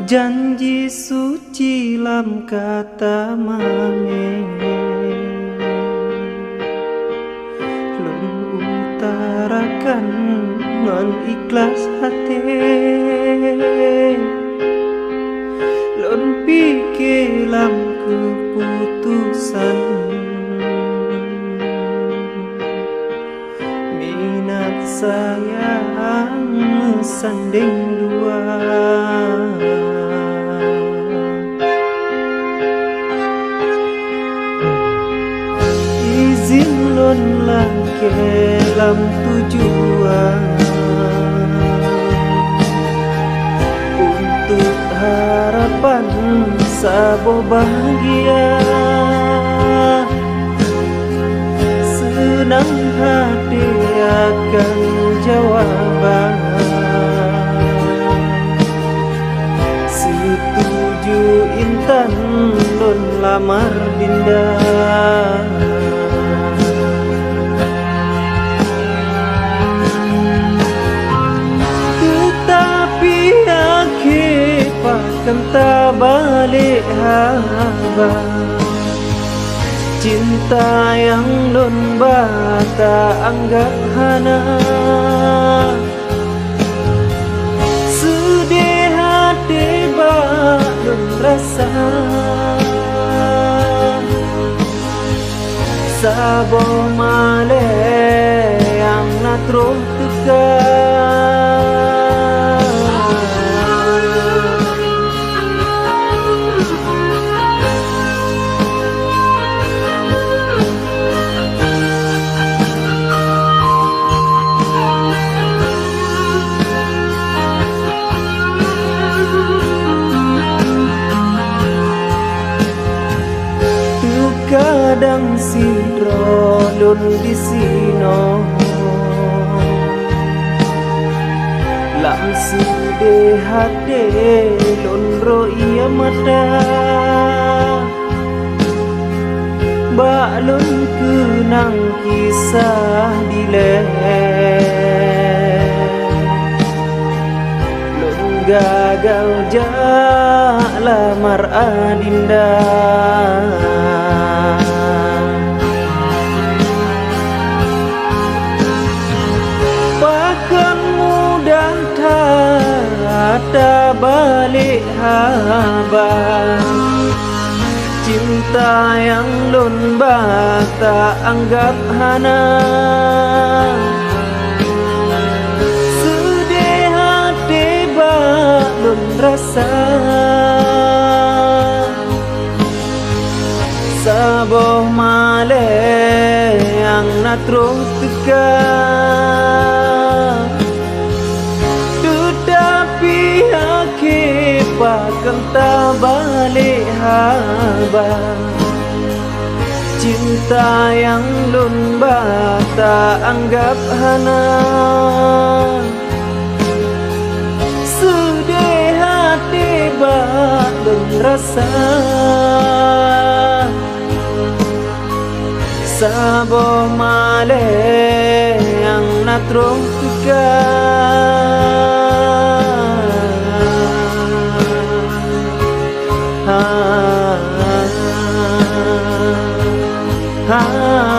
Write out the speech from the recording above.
Janji suci lam kata mange lun utarakan non ikhlas hati lun pikir lam keputusan minat sayang sanding dua. Izin lon langke lam tujuan untuk harapan sabo bahagia. Senang hati akan jawaban setuju intan lon lamar dinda. Kenta balik haba cinta yang lun bata anggap hana sedih hati balun rasa sabo male yang natruh tekan. Kadang sidro lun di sino lam sude hati lun ro iya mata bak lun kenang kisah dile lun gagal jak lamar adinda. Ada balik haba cinta yang lun bata anggap hana sedih hati balun rasa saboh male yang natruh tekan. Bahkan tak balik haba cinta yang lun bata anggap hana sedih hati balun rasa saboh male yang natruh tekan. Ha